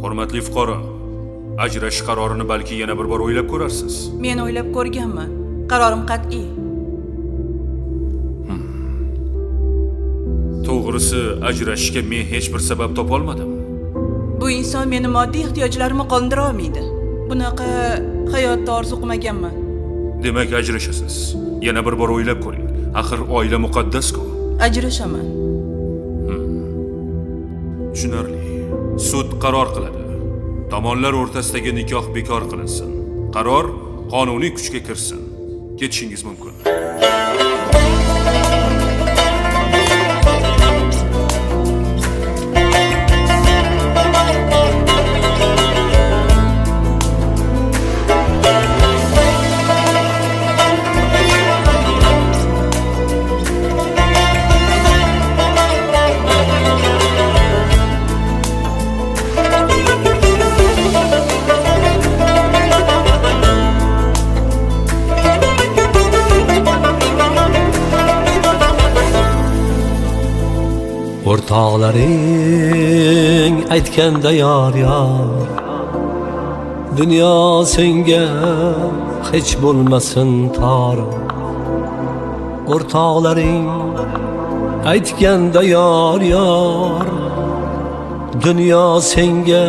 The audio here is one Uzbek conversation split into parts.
Hurmatli fuqaro, ajrashish qarorini balki yana bir bor o'ylab ko'rarsiz. Men o'ylab ko'rganman. Qarorim qat'iy. To'g'risi, ajrashishga men hech bir sabab topa olmadim. Bu inson meni moddiy ehtiyojlarimni qondira olmaydi. Bunaqa hayotda orzu qilmaganman. Demak, ajrashasiz. Yana bir bor o'ylab ko'ring. Axir oila muqaddas-ku. Ajrashaman. Tushunarli. Sud qaror qiladi. Tomonlar o'rtasidagi nikoh bekor qilinsin. Qaror qonuniy kuchga kirsin. Ketishingiz mumkin. O'rtoqlaring aytganda yor dunyo senga hech bo'lmasin tor. O'rtoqlaring aytganda yor dunyo senga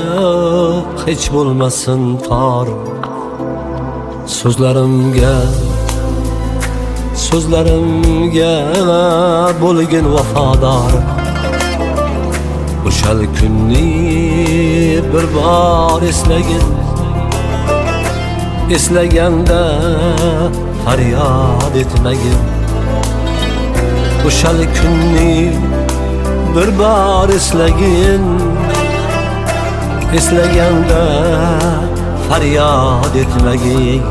hech bo'lmasin tor. So'zlarimga bo'lgin vafodor. O'shal kunni bir bor eslagin, eslaganda faryod etmagin. O'shal kunni bir bor eslagin, eslaganda faryod etmagin.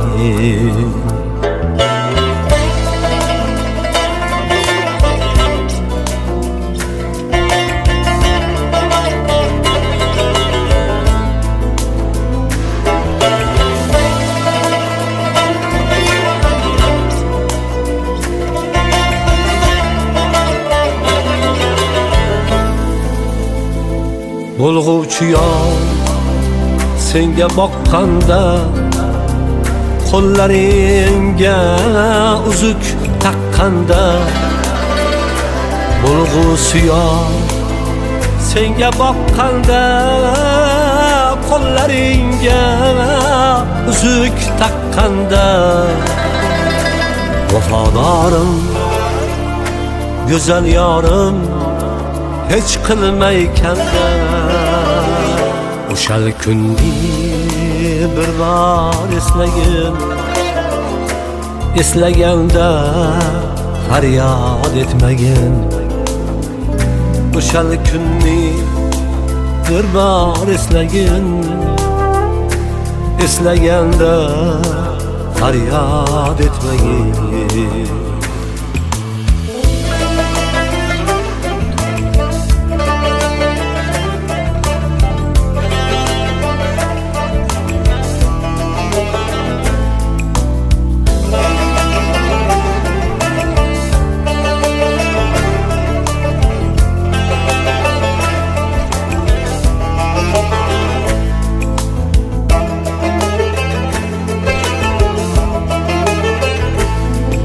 Bo'lg'uvchi yor senga boqqanda, qo'llaringga uzuk taqqanda. Bo'lg'uvchi yor senga boqqanda, qo'llaringga uzuk taqqanda. Vafodorim, go'zal yorim, hech qilmay kanda. O'shal kunni bir bor eslagin, eslaganda faryod etmagin. O'shal kunni bir bor eslagin, eslaganda faryod etmagin.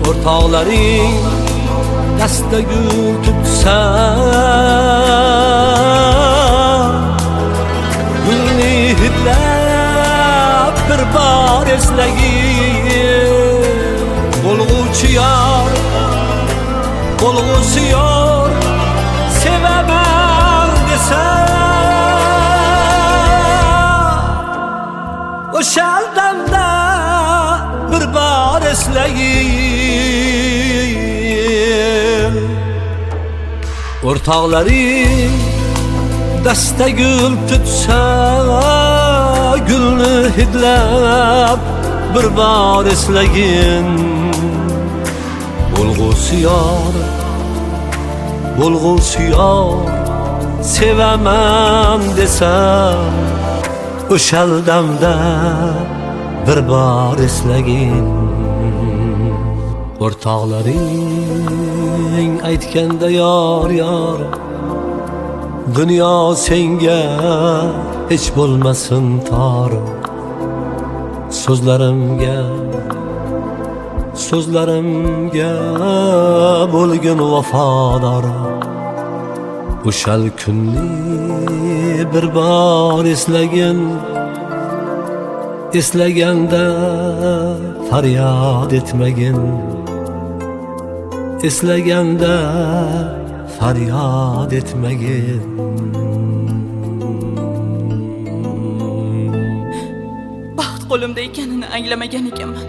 O'rtoqlaring dasta gul tutsa, gulni hidlab bir bor eslagin. Bo'lg'uvchi yor sevaman desa, o'shal damda bir bor eslagin. O'rtoqlaring dasta gul tutsa, gulni hidlab bir bor eslagin. Bo'lg'uvchi yor sevaman desa, o'shal damda bir bor eslagin. O'rtoqlaring aytganda yor dunyo senga hech bo'lmasin tor. So'zlarimga bo'lgin vafodor. O'shal kunni bir bor eslagin, eslaganda faryod etmagin, eslaganda faryod etmagin. Baxt qo'limda ekanini anglamagan ekanman.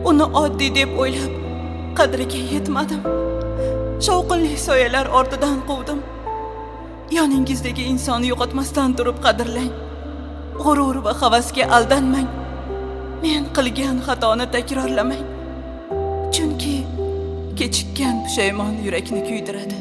Uni oddiy deb o'ylab, qadriga yetmadim. Shovqinli soyalar ortidan quvdim. Yoningizdagi insonni yo'qotmasdan turib qadrlang. G'urur va havasga aldanmang. Men qilgan xatoni takrorlamang. Chunki kechikkan pushaymon yurakni kuydiradi.